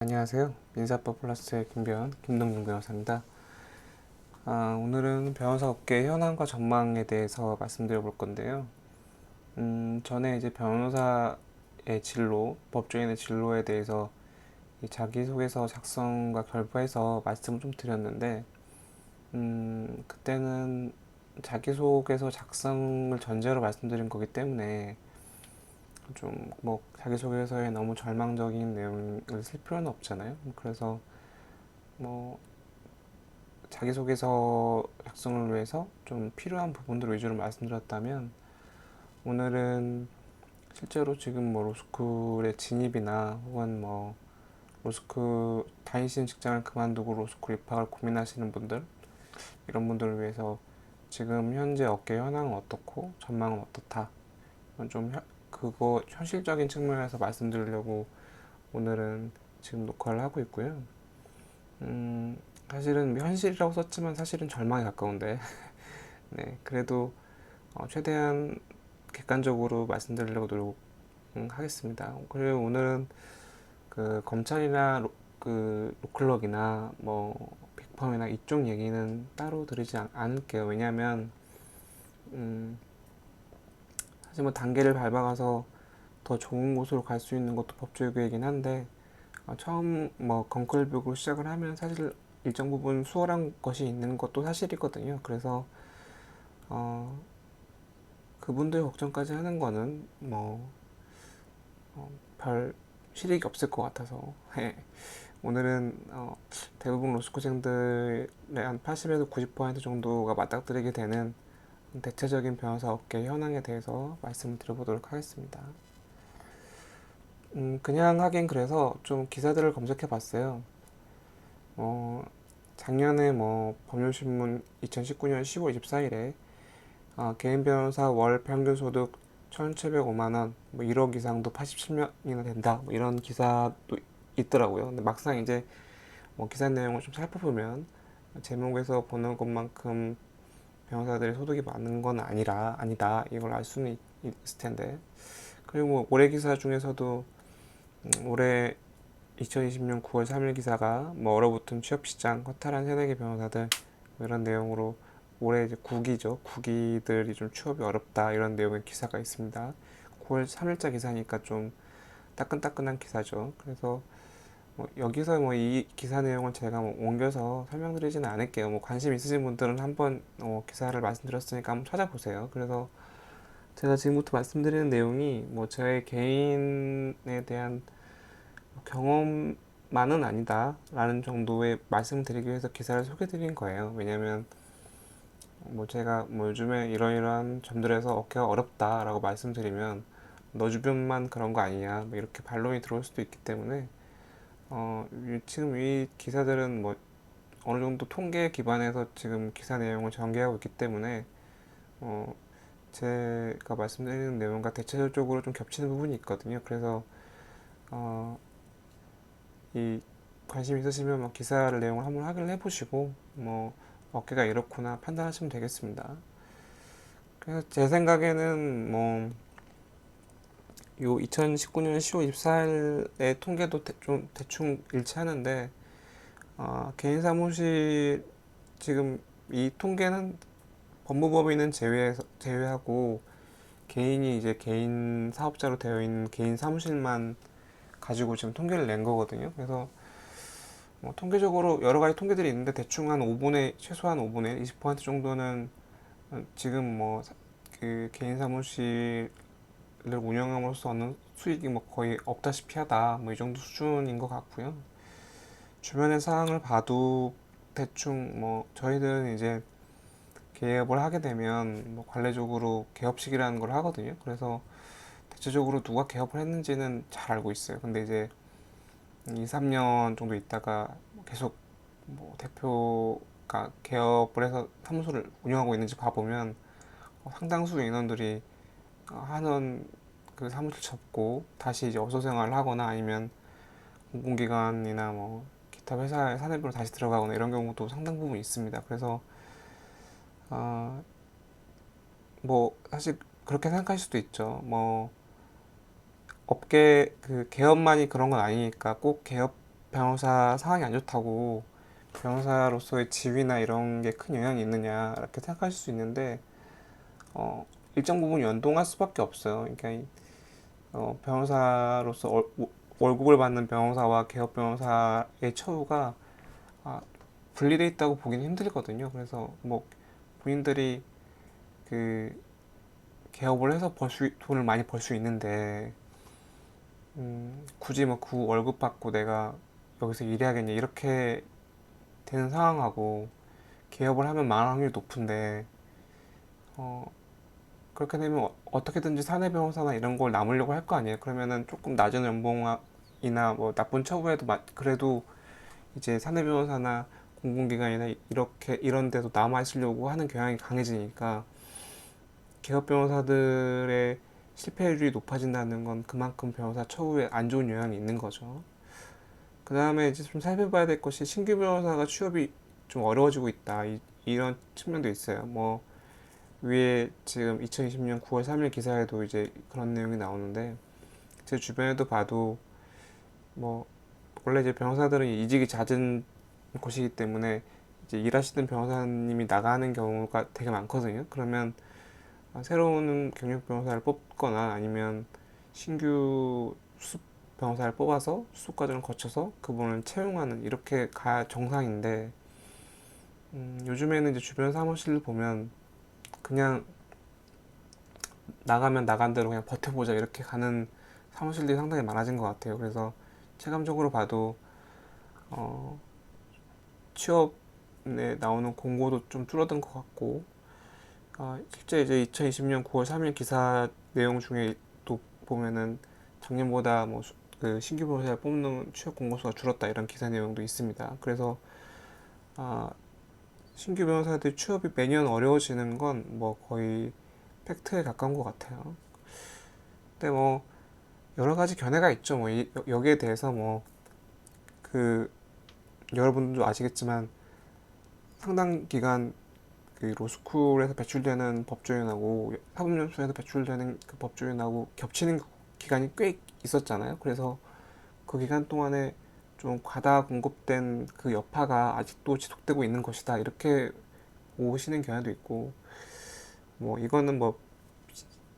안녕하세요. 민사법 플러스의 김동준 변호사입니다. 오늘은 변호사 업계 현황과 전망에 대해서 말씀드려 볼 건데요. 전에 이제 변호사의 진로, 법조인의 진로에 대해서 이 자기소개서 작성과 결부해서 말씀을 좀 드렸는데, 그때는 자기소개서 작성을 전제로 말씀드린 거기 때문에 좀 뭐 자기소개서에 너무 절망적인 내용을 쓸 필요는 없잖아요. 그래서 뭐 자기소개서 작성을 위해서 좀 필요한 부분들 위주로 말씀드렸다면, 오늘은 실제로 지금 뭐 로스쿨의 진입이나 혹은 뭐 로스쿨 다니시는 직장을 그만두고 로스쿨 입학을 고민하시는 분들, 이런 분들을 위해서 지금 현재 업계 현황은 어떻고 전망은 어떻다, 좀 그거 현실적인 측면에서 말씀드리려고 오늘은 지금 녹화를 하고 있고요. 사실은 현실이라고 썼지만 사실은 절망에 가까운데 네, 그래도 최대한 객관적으로 말씀드리려고 노력하겠습니다. 그리고 오늘은 그 검찰이나 그 로클럭이나 뭐 빅펌이나 이쪽 얘기는 따로 드리지 않을게요. 왜냐하면 사실 뭐 단계를 밟아가서 더 좋은 곳으로 갈 수 있는 것도 법조계이긴 한데, 처음 뭐 건클벽으로 시작을 하면 사실 일정 부분 수월한 것이 있는 것도 사실이거든요. 그래서 그분들 걱정까지 하는 거는 뭐 별 실익이 없을 것 같아서 오늘은 대부분 로스쿨생들의 한 80에서 90% 정도가 맞닥뜨리게 되는 대체적인 변호사 업계 현황에 대해서 말씀을 드려보도록 하겠습니다. 그냥 하긴 그래서 좀 기사들을 검색해 봤어요. 작년에 뭐 법률신문 2019년 10월 24일에 개인 변호사 월 평균 소득 1,705만 원, 뭐 1억 이상도 87명이나 된다, 뭐 이런 기사도 있더라고요. 근데 막상 이제 뭐 기사 내용을 좀 살펴보면 제목에서 보는 것만큼 변호사들의 소득이 많은 건 아니다, 이걸 알 수는 있을 텐데. 그리고 뭐 올해 기사 중에서도 올해 2020년 9월 3일 기사가 뭐 얼어붙은 취업시장 허탈한 새내기 변호사들, 뭐 이런 내용으로 올해 이제 구기들이 좀 취업이 어렵다, 이런 내용의 기사가 있습니다. 9월 3일자 기사니까 좀 따끈따끈한 기사죠. 그래서 뭐 여기서 뭐 이 기사 내용을 제가 뭐 옮겨서 설명드리지는 않을게요. 뭐 관심 있으신 분들은 한번 기사를 말씀드렸으니까 한번 찾아보세요. 그래서 제가 지금부터 말씀드리는 내용이 뭐 저의 개인에 대한 경험만은 아니다라는 정도의 말씀드리기 위해서 기사를 소개드린 거예요. 왜냐면 뭐 제가 뭐 요즘에 이러이러한 점들에서 어깨가 어렵다라고 말씀드리면 너 주변만 그런 거 아니냐, 뭐 이렇게 반론이 들어올 수도 있기 때문에 지금 이 기사들은 뭐 어느 정도 통계에 기반해서 지금 기사 내용을 전개하고 있기 때문에 어, 제가 말씀드리는 내용과 대체적으로 좀 겹치는 부분이 있거든요. 그래서 어, 이 관심 있으시면 뭐 기사를 내용을 한번 확인을 해보시고 뭐 어깨가 이렇구나 판단하시면 되겠습니다. 그래서 제 생각에는 뭐 요 2019년 10월 24일의 통계도 좀 대충 일치하는데, 개인 사무실 지금 이 통계는 법무법인은 제외하고 개인이 이제 개인 사업자로 되어 있는 개인 사무실만 가지고 지금 통계를 낸 거거든요. 그래서 뭐 통계적으로 여러 가지 통계들이 있는데 대충 한 5분의 최소한 5분의 20% 정도는 지금 뭐 그 개인 사무실을 운영함으로써 얻는 수익이 뭐 거의 없다시피 하다, 뭐 이 정도 수준인 것 같고요. 주변의 상황을 봐도 대충 뭐 저희들은 이제 개업을 하게 되면 뭐 관례적으로 개업식이라는 걸 하거든요. 그래서 대체적으로 누가 개업을 했는지는 잘 알고 있어요. 근데 이제 2, 3년 정도 있다가 계속 뭐 대표가 개업을 해서 사무소를 운영하고 있는지 봐보면 상당수 인원들이 하는 그 사무실 접고 다시 이제 업소 생활을 하거나 아니면 공공기관이나 뭐 기타 회사의 사내부로 다시 들어가거나 이런 경우도 상당 부분 있습니다. 그래서 어, 뭐 사실 그렇게 생각할 수도 있죠. 뭐 업계 그 개업만이 그런 건 아니니까 꼭 개업 변호사 상황이 안 좋다고 변호사로서의 지위나 이런 게 큰 영향이 있느냐 이렇게 생각하실 수 있는데 일정 부분 연동할 수밖에 없어요. 그러니까 변호사로서 월급을 받는 변호사와 개업 변호사의 처우가 아, 분리돼 있다고 보기는 힘들거든요. 그래서 뭐 본인들이 그 개업을 해서 돈을 많이 벌 수 있는데 굳이 뭐 그 월급 받고 내가 여기서 일해야겠냐 이렇게 되는 상황하고 개업을 하면 망할 확률이 높은데 어, 그렇게 되면 어떻게든지 사내 변호사나 이런 걸 남으려고 할 거 아니에요. 그러면은 조금 낮은 연봉이나 뭐 나쁜 처우에도 그래도 이제 사내 변호사나 공공기관이나 이렇게 이런 데도 남아 있으려고 하는 경향이 강해지니까 개업 변호사들의 실패율이 높아진다는 건 그만큼 변호사 처우에 안 좋은 영향이 있는 거죠. 그 다음에 이제 좀 살펴봐야 될 것이 신규 변호사가 취업이 좀 어려워지고 있다. 이런 측면도 있어요. 뭐 위에 지금 2020년 9월 3일 기사에도 이제 그런 내용이 나오는데 제 주변에도 봐도 뭐 원래 이제 변호사들은 이직이 잦은 곳이기 때문에 이제 일하시던 변호사님이 나가는 경우가 되게 많거든요. 그러면 새로운 경력 변호사를 뽑거나 아니면 신규 수습 변호사를 뽑아서 수습 과정을 거쳐서 그분을 채용하는 이렇게 가야 정상인데 요즘에는 이제 주변 사무실을 보면 그냥 나가면 나간 대로 그냥 버텨보자 이렇게 가는 사무실들이 상당히 많아진 것 같아요. 그래서 체감적으로 봐도 어, 취업에 나오는 공고도 좀 줄어든 것 같고 실제 이제 2020년 9월 3일 기사 내용 중에 또 보면은 작년보다 뭐 그 신규 변호사를 뽑는 취업 공고수가 줄었다 이런 기사 내용도 있습니다. 그래서 아, 신규 변호사들 취업이 매년 어려워지는 건 뭐 거의 팩트에 가까운 것 같아요. 근데 뭐 여러 가지 견해가 있죠. 뭐 여기에 대해서 뭐 그 여러분도 아시겠지만 상당 기간 그 로스쿨에서 배출되는 법조인하고 사법연수에서 배출되는 그 법조인하고 겹치는 기간이 꽤 있었잖아요. 그래서 그 기간 동안에 좀 과다 공급된 그 여파가 아직도 지속되고 있는 것이다. 이렇게 보시는 경향도 있고, 뭐 이거는 뭐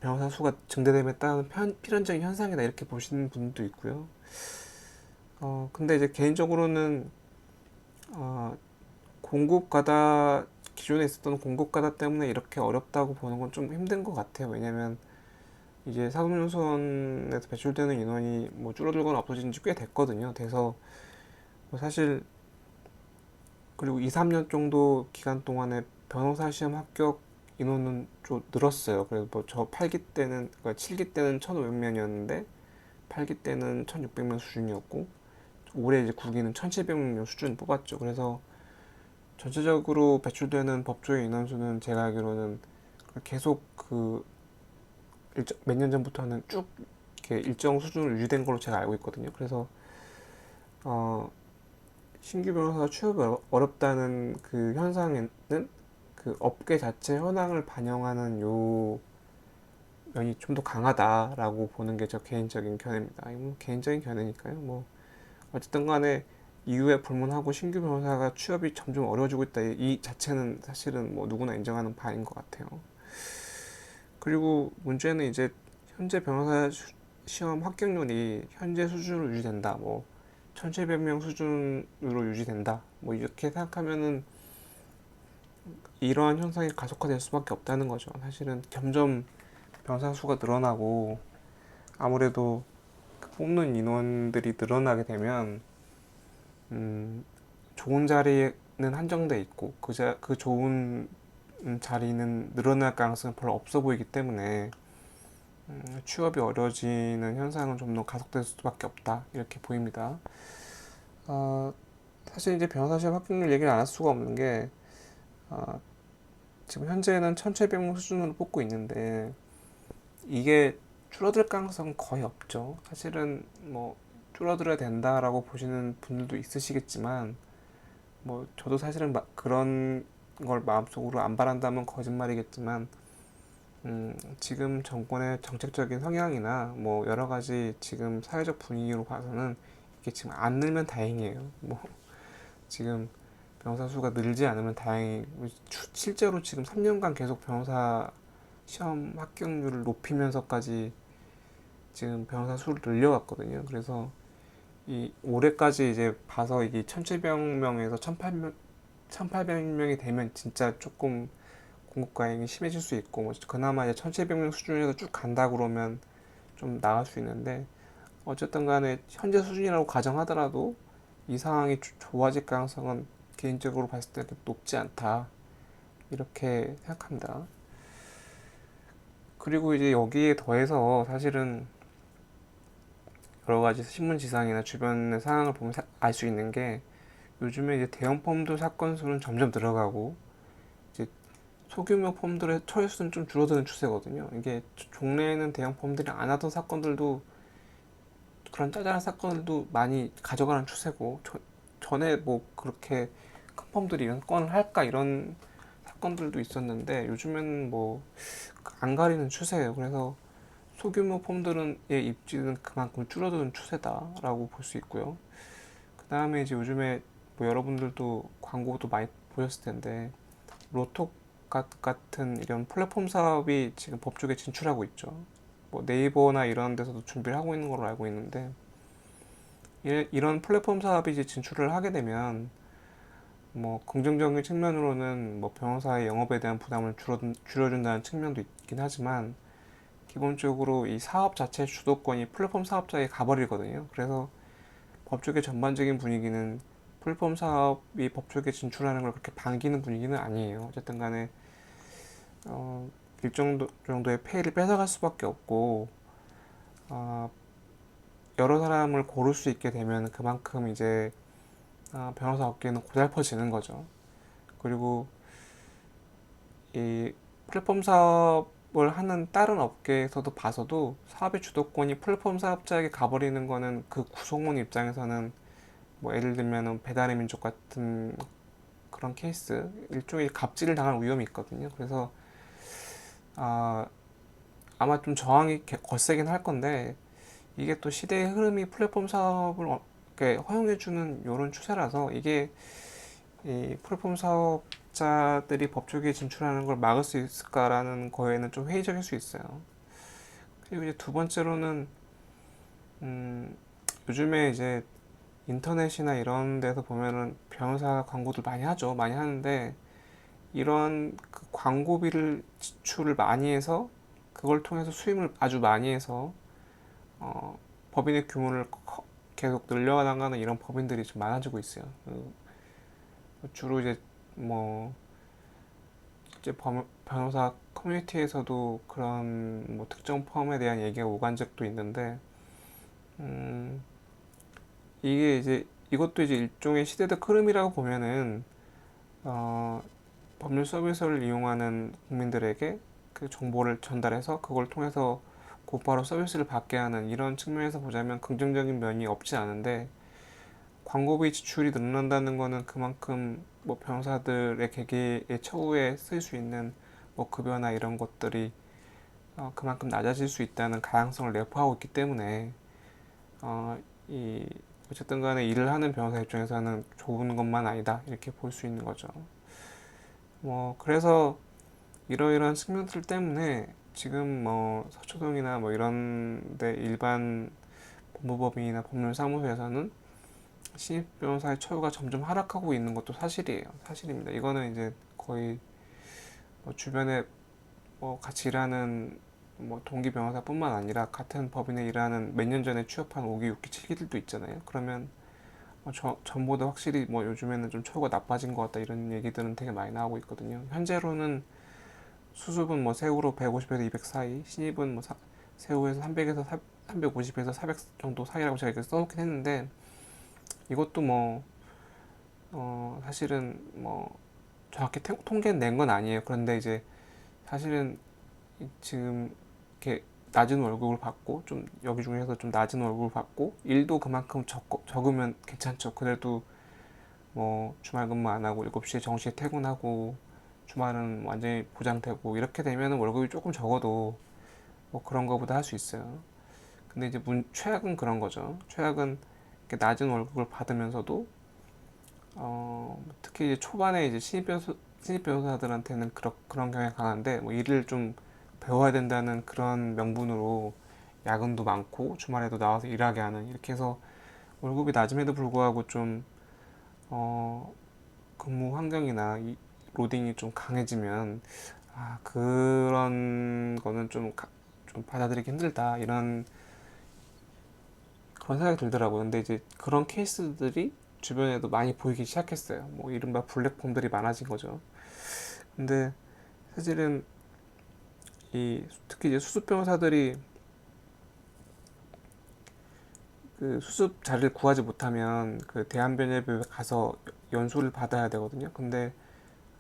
변호사 수가 증대됨에 따른 필연적인 현상이다. 이렇게 보시는 분도 있고요. 근데 이제 개인적으로는 어, 공급 과다 기존에 있었던 공급 과다 때문에 이렇게 어렵다고 보는 건 좀 힘든 것 같아요. 왜냐면 이제 사법연수원에서 배출되는 인원이 뭐 줄어들거나 없어진 지 꽤 됐거든요. 돼서 뭐 사실 그리고 2, 3년 정도 기간 동안에 변호사 시험 합격 인원은 좀 늘었어요. 그래서 뭐 저 8기 때는 그러니까 7기 때는 1,500명이었는데 8기 때는 1,600명 수준이었고 올해 이제 9기는 1,700명 수준 뽑았죠. 그래서 전체적으로 배출되는 법조의 인원수는 제가 알기로는 계속 그 몇 년 전부터는 쭉 이렇게 일정 수준으로 유지된 걸로 제가 알고 있거든요. 그래서 어, 신규 변호사 취업이 어렵다는 그 현상에는 그 업계 자체 현황을 반영하는 요 면이 좀 더 강하다라고 보는 게 저 개인적인 견해입니다. 뭐 개인적인 견해니까요. 뭐 어쨌든 간에 이유에 불문하고 신규 변호사가 취업이 점점 어려워지고 있다. 이 자체는 사실은 뭐 누구나 인정하는 바인 것 같아요. 그리고 문제는 이제 현재 변호사 시험 합격률이 현재 수준으로 유지된다. 뭐 1,700명 수준으로 유지된다. 뭐 이렇게 생각하면은 이러한 현상이 가속화될 수밖에 없다는 거죠. 사실은 점점 변호사 수가 늘어나고 아무래도 뽑는 인원들이 늘어나게 되면 좋은 자리는 한정돼 있고 그 좋은 자리는 늘어날 가능성이 별로 없어 보이기 때문에 취업이 어려워지는 현상은 좀 더 가속될 수밖에 없다 이렇게 보입니다. 어, 사실 이제 변호사 시험 합격률 얘기를 안 할 수가 없는 게 어, 지금 현재는 1,700명 수준으로 뽑고 있는데 이게 줄어들 가능성은 거의 없죠. 사실은 뭐 줄어들어야 된다라고 보시는 분들도 있으시겠지만 뭐 저도 사실은 그런 걸 마음속으로 안 바란다면 거짓말이겠지만 지금 정권의 정책적인 성향이나 뭐 여러 가지 지금 사회적 분위기로 봐서는 이게 지금 안 늘면 다행이에요. 뭐 지금 변호사 수가 늘지 않으면 다행히 실제로 지금 3년간 계속 변호사 시험 합격률을 높이면서까지 지금 변호사 수를 늘려갔거든요. 그래서 이 올해까지 이제 봐서 이게 1,700명에서 1,800명이 되면 진짜 조금 공급 과잉이 심해질 수 있고 뭐 그나마 이제 1,700명 수준에서 쭉 간다 그러면 좀 나을 수 있는데 어쨌든 간에 현재 수준이라고 가정하더라도 이 상황이 좋아질 가능성은 개인적으로 봤을 때 높지 않다 이렇게 생각합니다. 그리고 이제 여기에 더해서 사실은 여러 가지 신문지상이나 주변의 상황을 보면 알 수 있는 게 요즘에 이제 대형 펌들 사건 수는 점점 늘어가고 이제 소규모 펌들의 처리 수는 좀 줄어드는 추세거든요. 이게 종래에는 대형 펌들이 안 하던 사건들도 그런 짜잘한 사건들도 많이 가져가는 추세고 전에 뭐 그렇게 큰 펌들이 이런 건을 할까 이런 사건들도 있었는데 요즘에는 뭐 안 가리는 추세예요. 그래서 소규모 펌들의 입지는 그만큼 줄어드는 추세다라고 볼 수 있고요. 그 다음에 이제 요즘에 뭐 여러분들도 광고도 많이 보셨을 텐데 로톡 같은 이런 플랫폼 사업이 지금 법조계에 진출하고 있죠. 뭐 네이버나 이런 데서도 준비를 하고 있는 걸로 알고 있는데 이런 플랫폼 사업이 이제 진출을 하게 되면 뭐 긍정적인 측면으로는 뭐 변호사의 영업에 대한 부담을 줄여준다는 측면도 있긴 하지만 기본적으로 이 사업 자체의 주도권이 플랫폼 사업자에게 가버리거든요. 그래서 법조계 전반적인 분위기는 플랫폼 사업이 법조계에 진출하는 걸 그렇게 반기는 분위기는 아니에요. 어쨌든 간에 일정 정도의 페이를 뺏어갈 수밖에 없고 어, 여러 사람을 고를 수 있게 되면 그만큼 이제 변호사 업계는 고달퍼지는 거죠. 그리고 이 플랫폼 사업을 하는 다른 업계에서도 봐서도 사업의 주도권이 플랫폼 사업자에게 가버리는 거는 그 구성원 입장에서는 뭐 예를 들면 배달의 민족 같은 그런 케이스 일종의 갑질을 당할 위험이 있거든요. 그래서 아, 아마 좀 저항이 거세긴 할 건데 이게 또 시대의 흐름이 플랫폼 사업을 허용해주는 이런 추세라서 이게 이 플랫폼 사업자들이 법조계에 진출하는 걸 막을 수 있을까라는 거에는 좀 회의적일 수 있어요. 그리고 이제 두 번째로는 음, 요즘에 이제 인터넷이나 이런 데서 보면은 변호사 광고들 많이 하죠. 많이 하는데 이런 그 광고비를 지출을 많이 해서 그걸 통해서 수임을 아주 많이 해서 어, 법인의 규모를 계속 늘려나가는 이런 법인들이 좀 많아지고 있어요. 주로 이제 뭐 이제 변호사 커뮤니티에서도 그런 뭐 특정 펌에 대한 얘기가 오간 적도 있는데 음, 이게 이제 이것도 이제 일종의 시대적 흐름이라고 보면은 어, 법률 서비스를 이용하는 국민들에게 그 정보를 전달해서 그걸 통해서 곧바로 서비스를 받게 하는 이런 측면에서 보자면 긍정적인 면이 없지 않은데 광고비 지출이 늘어난다는 거는 그만큼 뭐 변호사들의 개개의 처우에 쓸 수 있는 뭐 급여나 이런 것들이 그만큼 낮아질 수 있다는 가능성을 내포하고 있기 때문에 어, 이 어쨌든 간에 일을 하는 변호사 입장에서는 좋은 것만 아니다 이렇게 볼 수 있는 거죠. 뭐 그래서 이러이러한 측면들 때문에 지금 뭐 서초동이나 뭐 이런데 일반 법무법인이나 법률사무소에서는 신입 변호사의 처우가 점점 하락하고 있는 것도 사실이에요. 사실입니다. 이거는 이제 거의 뭐 주변에 뭐 같이 일하는 뭐 동기 변호사뿐만 아니라 같은 법인에 일하는 몇 년 전에 취업한 5기, 6기, 7기들도 있잖아요. 그러면 전보다 확실히 뭐 요즘에는 좀 처우가 나빠진 것 같다 이런 얘기들은 되게 많이 나오고 있거든요. 현재로는 수습은 뭐 세후로 150에서 200 사이, 신입은 뭐 세후에서 300에서 350에서 400 정도 사이라고 제가 이렇게 써놓긴 했는데 이것도 뭐 사실은 뭐 정확히 통계는 낸 건 아니에요. 그런데 이제 사실은 지금 이렇게 낮은 월급을 받고 좀 여기 중에서 좀 낮은 월급을 받고 일도 그만큼 적으면 괜찮죠. 그래도 뭐 주말 근무 안 하고 7시에 정시에 퇴근하고 주말은 완전히 보장되고 이렇게 되면 월급이 조금 적어도 뭐 그런 거보다 할 수 있어요. 근데 이제 최악은 그런 거죠. 최악은 이렇게 낮은 월급을 받으면서도 특히 이제 초반에 이제 신입 변호사들한테는 그런 경향이 강한데 뭐 일을 좀 배워야 된다는 그런 명분으로 야근도 많고 주말에도 나와서 일하게 하는 이렇게 해서 월급이 낮음에도 불구하고 좀 근무 환경이나 로딩이 좀 강해지면 그런 거는 좀 받아들이기 힘들다 이런 그런 생각이 들더라고요. 근데 이제 그런 케이스들이 주변에도 많이 보이기 시작했어요. 뭐 이른바 블랙폼들이 많아진 거죠. 근데 사실은 특히 이제 수습 변호사들이 그 수습 자리를 구하지 못하면 그 대한변협에 가서 연수를 받아야 되거든요. 근데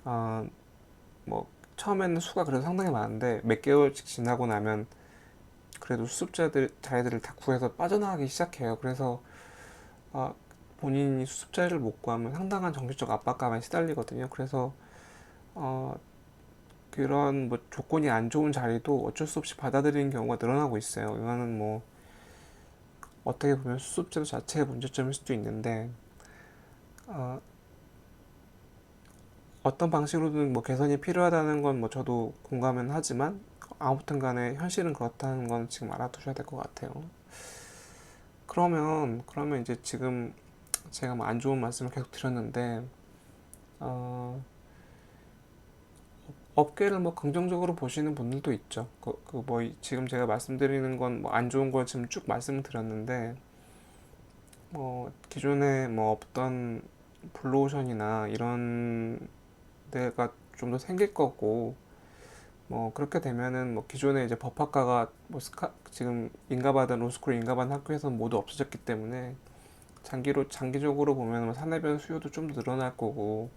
어, 뭐 처음에는 수가 그래도 상당히 많은데 몇 개월씩 지나고 나면 그래도 수습자들 자리들을 다 구해서 빠져나가기 시작해요. 그래서 어, 본인이 수습 자리를 못 구하면 상당한 정신적 압박감에 시달리거든요. 그래서 어, 그런 뭐 조건이 안 좋은 자리도 어쩔 수 없이 받아들이는 경우가 늘어나고 있어요. 이거는 뭐 어떻게 보면 수습제도 자체의 문제점일 수도 있는데 어, 어떤 방식으로든 뭐 개선이 필요하다는 건 뭐 저도 공감은 하지만 아무튼 간에 현실은 그렇다는 건 지금 알아두셔야 될 것 같아요. 그러면 이제 지금 제가 뭐 안 좋은 말씀을 계속 드렸는데 어, 업계를 뭐 긍정적으로 보시는 분들도 있죠. 뭐 지금 제가 말씀드리는 건 뭐 안 좋은 걸 지금 쭉 말씀을 드렸는데 뭐 기존에 뭐 없던 블루오션이나 이런 데가 좀 더 생길 거고 뭐 그렇게 되면은 뭐 기존에 이제 법학과가 뭐 지금 인가받은 로스쿨 인가받은 학교에서는 모두 없어졌기 때문에 장기적으로 보면 뭐 사내변 수요도 좀 더 늘어날 거고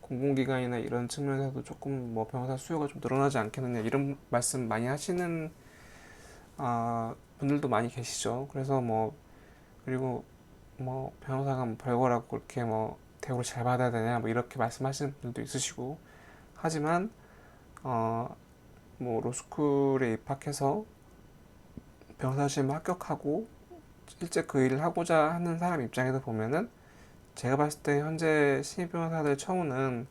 공공기관이나 이런 측면에서도 조금 뭐 변호사 수요가 좀 늘어나지 않겠느냐 이런 말씀 많이 하시는 분들도 많이 계시죠. 그래서 뭐 그리고 뭐 변호사가 뭐 별거라고 그렇게 뭐 대우를 잘 받아야 되냐 뭐 이렇게 말씀하시는 분들도 있으시고 하지만 뭐 로스쿨에 입학해서 변호사 시험에 합격하고 실제 그 일을 하고자 하는 사람 입장에서 보면은 제가 봤을 때 현재 신입 변호사들 처우는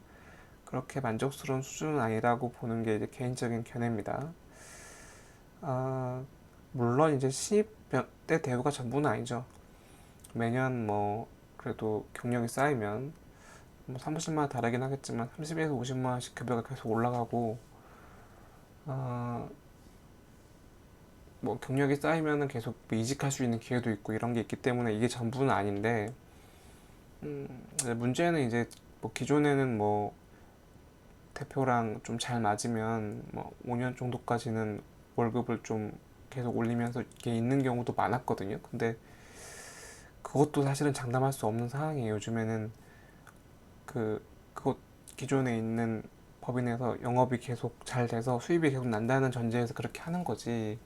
그렇게 만족스러운 수준은 아니라고 보는 게 이제 개인적인 견해입니다. 아, 물론 이제 신입 때 대우가 전부는 아니죠. 매년 뭐 그래도 경력이 쌓이면 뭐 사무실마다 다르긴 하겠지만 30에서 50만 원씩 급여가 계속 올라가고 어, 뭐 경력이 쌓이면은 계속 뭐 이직할 수 있는 기회도 있고 이런 게 있기 때문에 이게 전부는 아닌데 문제는 이제 뭐 기존에는 뭐 대표랑 좀 잘 맞으면 뭐 5년 정도까지는 월급을 좀 계속 올리면서 이렇게 있는 경우도 많았거든요. 근데 그것도 사실은 장담할 수 없는 상황이에요. 요즘에는 그것 기존에 있는 법인에서 영업이 계속 잘 돼서 수입이 계속 난다는 전제에서 그렇게 하는 거지.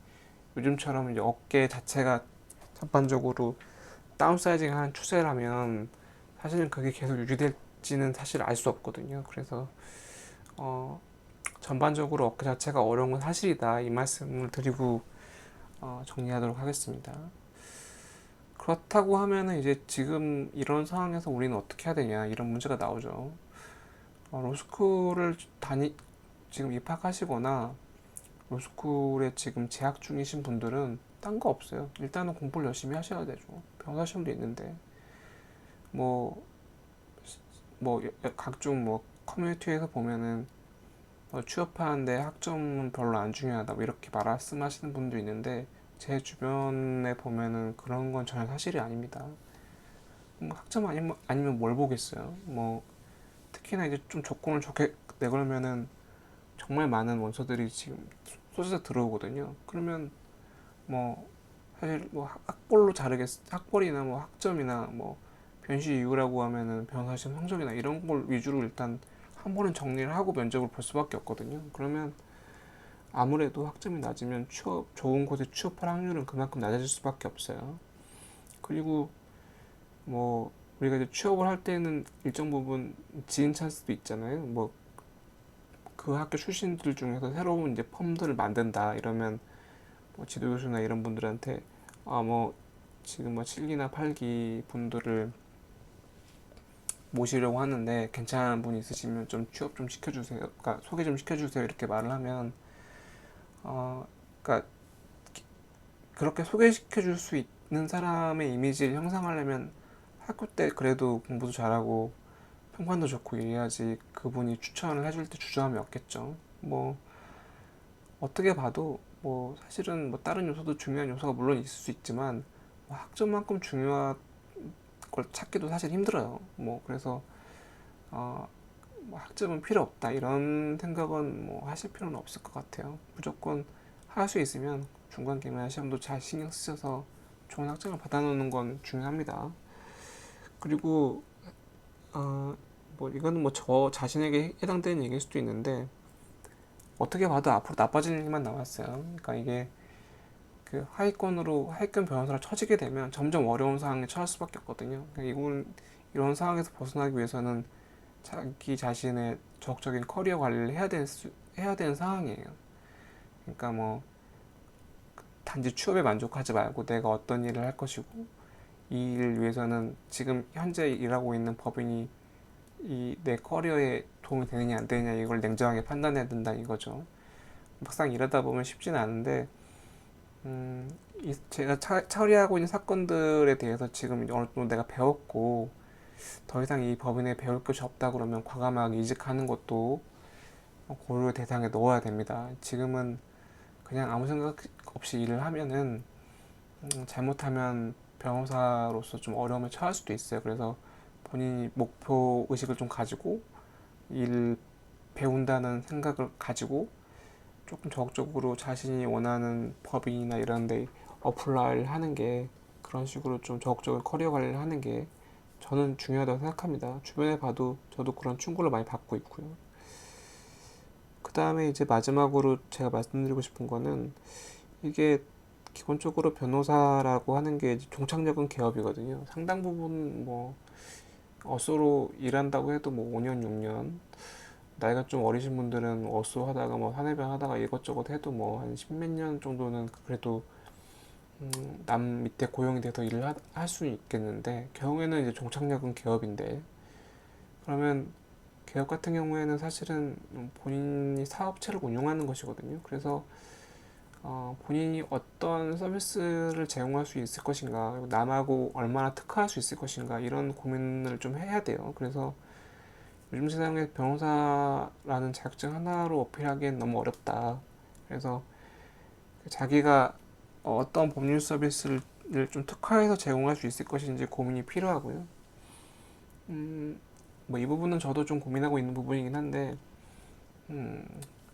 요즘처럼 이제 업계 자체가 전반적으로 다운사이징 하는 추세라면 사실은 그게 계속 유지될지는 사실 알 수 없거든요. 그래서 어, 전반적으로 업계 자체가 어려운 건 사실이다. 이 말씀을 드리고 정리하도록 하겠습니다. 그렇다고 하면은 이제 지금 이런 상황에서 우리는 어떻게 해야 되냐 이런 문제가 나오죠. 로스쿨을 지금 입학하시거나 로스쿨에 지금 재학 중이신 분들은 딴 거 없어요. 일단은 공부를 열심히 하셔야 되죠. 변호사 시험도 있는데 뭐, 뭐 각종 뭐 커뮤니티에서 보면은 취업하는데 학점은 별로 안 중요하다 뭐 이렇게 말씀하시는 분도 있는데 제 주변에 보면은 그런 건 전혀 사실이 아닙니다. 뭐 학점 아니면 뭘 보겠어요. 뭐 특히나 이제 좀 조건을 좋게 내걸면은 정말 많은 원서들이 지금 쏟아져 들어오거든요. 그러면 뭐 사실 뭐 학벌이나 뭐 학점이나 뭐 변시 이유라고 하면은 변호사 시험 성적이나 이런 걸 위주로 일단 한 번은 정리를 하고 면접을 볼 수밖에 없거든요. 그러면 아무래도 학점이 낮으면 좋은 곳에 취업할 확률은 그만큼 낮아질 수밖에 없어요. 그리고 뭐 우리가 이제 취업을 할 때는 일정 부분 지인 찬스도 있잖아요. 뭐 그 학교 출신들 중에서 새로운 이제 펌들을 만든다 이러면 뭐 지도교수나 이런 분들한테 뭐 지금 뭐 7기나 8기 분들을 모시려고 하는데 괜찮은 분 있으시면 좀 취업 좀 시켜주세요. 그러니까 소개 좀 시켜주세요. 이렇게 말을 하면 그러니까 그렇게 소개시켜줄 수 있는 사람의 이미지를 형성하려면 학교 때 그래도 공부도 잘하고 평판도 좋고 이래야지 그분이 추천을 해줄 때 주저함이 없겠죠. 뭐 어떻게 봐도 뭐 사실은 뭐 다른 요소도 중요한 요소가 물론 있을 수 있지만 뭐 학점만큼 중요한 걸 찾기도 사실 힘들어요. 뭐 그래서 어, 뭐 학점은 필요 없다 이런 생각은 뭐 하실 필요는 없을 것 같아요. 무조건 할 수 있으면 중간 기말 시험도 잘 신경 쓰셔서 좋은 학점을 받아놓는 건 중요합니다. 그리고 뭐 이거는 뭐 저 자신에게 해당되는 얘기일 수도 있는데 어떻게 봐도 앞으로 나빠지는 일만 남았어요. 그러니까 이게 그 하위권으로 하위권 변호사로 처지게 되면 점점 어려운 상황에 처할 수밖에 없거든요. 그러니까 이런 상황에서 벗어나기 위해서는 자기 자신의 적극적인 커리어 관리를 해야 되는 상황이에요. 그러니까 뭐 단지 취업에 만족하지 말고 내가 어떤 일을 할 것이고 이 일을 위해서는 지금 현재 일하고 있는 법인이 이 내 커리어에 도움이 되느냐 안 되느냐 이걸 냉정하게 판단해야 된다 이거죠. 막상 일하다 보면 쉽지는 않은데 제가 처리하고 있는 사건들에 대해서 지금 어느 정도 내가 배웠고 더 이상 이 법인에 배울 것이 없다 그러면 과감하게 이직하는 것도 고려 대상에 넣어야 됩니다. 지금은 그냥 아무 생각 없이 일을 하면은 잘못하면 변호사로서 좀 어려움에 처할 수도 있어요. 그래서 본인이 목표 의식을 좀 가지고 일 배운다는 생각을 가지고 조금 적극적으로 자신이 원하는 법인이나 이런 데 어플라이를 하는 게 그런 식으로 좀 적극적으로 커리어 관리를 하는 게 저는 중요하다고 생각합니다. 주변에 봐도 저도 그런 충고를 많이 받고 있고요. 그 다음에 이제 마지막으로 제가 말씀드리고 싶은 거는 이게 기본적으로 변호사라고 하는 게 종착역은 개업이거든요. 상당 부분 뭐 어쏘로 일한다고 해도 뭐 5년, 6년 나이가 좀 어리신 분들은 어쏘 하다가 뭐 사내변 하다가 이것저것 해도 뭐 한 십몇 년 정도는 그래도 남 밑에 고용이 돼서 일을 할 수 있겠는데 경우에는 이제 종착역은 개업인데 그러면 개업 같은 경우에는 사실은 본인이 사업체를 운영하는 것이거든요. 그래서 본인이 어떤 서비스를 제공할 수 있을 것인가, 남하고 얼마나 특화할 수 있을 것인가 이런 고민을 좀 해야 돼요. 그래서 요즘 세상에 변호사라는 자격증 하나로 어필하기엔 너무 어렵다. 그래서 자기가 어떤 법률 서비스를 좀 특화해서 제공할 수 있을 것인지 고민이 필요하고요. 뭐 이 부분은 저도 좀 고민하고 있는 부분이긴 한데, 음,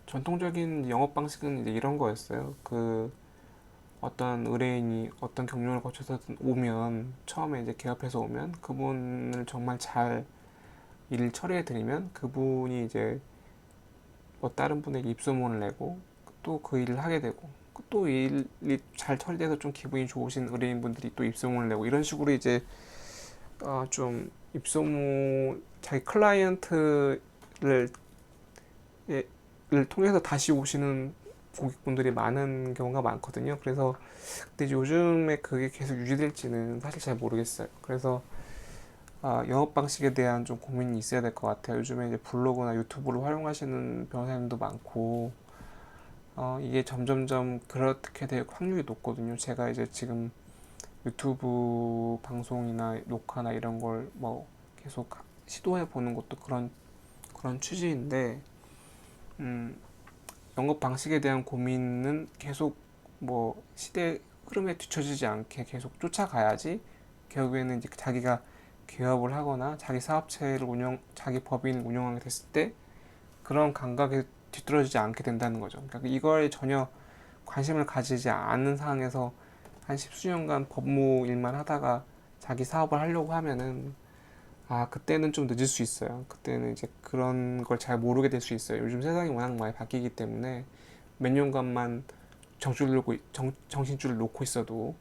전통적인 영업 방식은 이제 이런 거였어요. 그 어떤 의뢰인이 어떤 경력을 거쳐서 오면 처음에 이제 개업해서 오면 그분을 정말 잘 일을 처리해 드리면 그분이 이제 뭐 다른 분에게 입소문을 내고 또 그 일을 하게 되고 또 일이 잘 처리돼서 좀 기분이 좋으신 의뢰인분들이 또 입소문을 내고 이런 식으로 이제 좀 입소문 자기 클라이언트를 를 통해서 다시 오시는 고객분들이 많은 경우가 많거든요. 그래서 근데 요즘에 그게 계속 유지될지는 사실 잘 모르겠어요. 그래서 영업 방식에 대한 좀 고민이 있어야 될 것 같아요. 요즘에 이제 블로그나 유튜브를 활용하시는 변호사님도 많고 이게 점점점 그렇게 될 확률이 높거든요. 제가 이제 지금 유튜브 방송이나 녹화나 이런 걸 뭐 계속 시도해 보는 것도 그런 취지인데 음, 영업 방식에 대한 고민은 계속 뭐 시대 흐름에 뒤처지지 않게 계속 쫓아가야지 결국에는 이제 자기가 개업을 하거나 자기 사업체를 자기 법인을 운영하게 됐을 때 그런 감각에 뒤떨어지지 않게 된다는 거죠. 그러니까 이거에 전혀 관심을 가지지 않는 상황에서 한 십수년간 법무 일만 하다가 자기 사업을 하려고 하면은 그때는 좀 늦을 수 있어요. 그때는 이제 그런 걸 잘 모르게 될 수 있어요. 요즘 세상이 워낙 많이 바뀌기 때문에 몇 년간만 정신줄을 놓고 있어도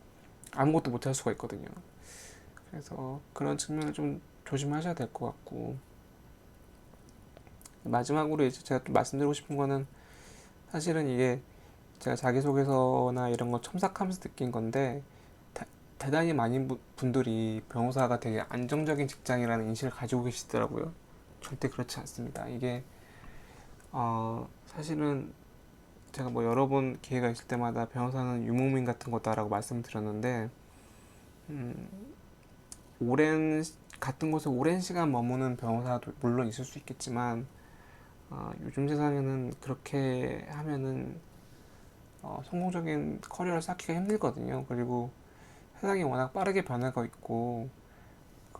아무것도 못 할 수가 있거든요. 그래서 그런 측면을 좀 조심하셔야 될 것 같고 마지막으로 이제 제가 또 말씀드리고 싶은 거는 사실은 이게 제가 자기소개서나 이런 거 첨삭하면서 느낀 건데 대단히 많은 분들이 변호사가 되게 안정적인 직장이라는 인식을 가지고 계시더라고요. 절대 그렇지 않습니다. 이게 사실은 제가 뭐 여러 번 기회가 있을 때마다 변호사는 유목민 같은 거다라고 말씀드렸는데, 음, 오랜 같은 곳에 오랜 시간 머무는 변호사도 물론 있을 수 있겠지만, 요즘 세상에는 그렇게 하면은 성공적인 커리어를 쌓기가 힘들거든요. 그리고 세상이 워낙 빠르게 변하고 있고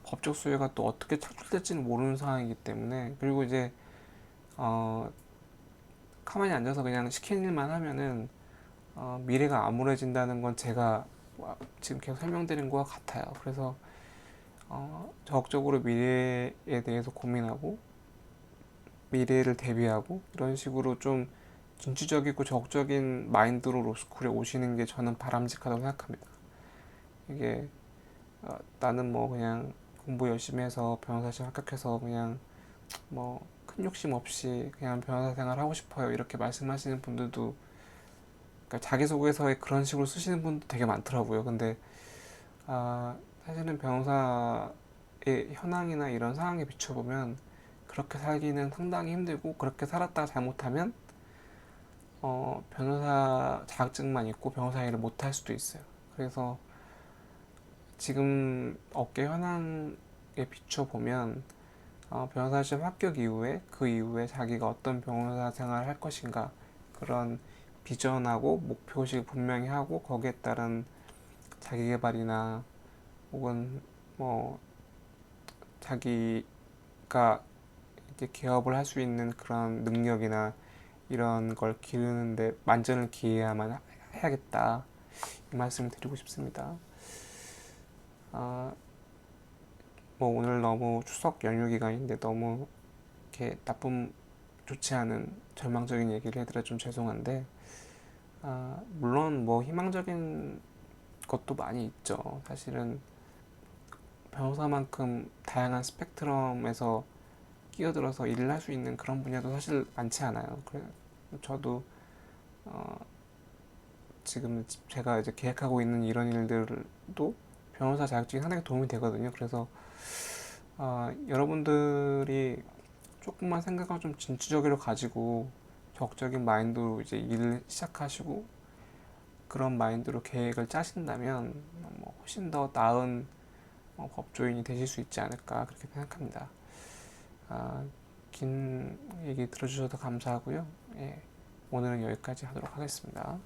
법적 수요가 또 어떻게 창출될지는 모르는 상황이기 때문에, 그리고 이제 어, 가만히 앉아서 그냥 시키는 일만 하면은 미래가 암울해진다는 건 제가 지금 계속 설명드린 것과 같아요. 그래서 적극적으로 미래에 대해서 고민하고 미래를 대비하고 이런 식으로 좀 진취적이고 적극적인 마인드로 로스쿨에 오시는 게 저는 바람직하다고 생각합니다. 이게 나는 뭐 그냥 공부 열심히 해서 변호사 시험 합격해서 그냥 뭐 큰 욕심 없이 그냥 변호사 생활 하고 싶어요 이렇게 말씀하시는 분들도, 그러니까 자기소개서에 그런 식으로 쓰시는 분도 되게 많더라고요. 근데 사실은 변호사의 현황이나 이런 상황에 비춰보면 그렇게 살기는 상당히 힘들고, 그렇게 살았다가 잘못하면 변호사 자격증만 있고 변호사 일을 못할 수도 있어요. 그래서 지금 업계 현황에 비춰보면 변호사 시험 합격 이후에 그 이후에 자기가 어떤 변호사 생활을 할 것인가, 그런 비전하고 목표의식을 분명히 하고 거기에 따른 자기개발이나 혹은 뭐 자기가 이제 개업을 할 수 있는 그런 능력이나 이런 걸 기르는데 만전을 기해야만 해야겠다, 이 말씀을 드리고 싶습니다. 아, 뭐 오늘 너무 추석 연휴 기간인데 너무 이렇게 나쁜, 좋지 않은 절망적인 얘기를 해드려 좀 죄송한데, 물론 뭐 희망적인 것도 많이 있죠. 사실은 변호사만큼 다양한 스펙트럼에서 끼어들어서 일을 할 수 있는 그런 분야도 사실 많지 않아요. 그래 저도 어, 지금 제가 이제 계획하고 있는 이런 일들도 변호사 자격증이 상당히 도움이 되거든요. 그래서 여러분들이 조금만 생각을 좀 진취적으로 가지고 적극적인 마인드로 이제 일을 시작하시고 그런 마인드로 계획을 짜신다면 뭐 훨씬 더 나은 법조인이 되실 수 있지 않을까 그렇게 생각합니다. 긴 얘기 들어주셔서 감사하고요. 예, 오늘은 여기까지 하도록 하겠습니다.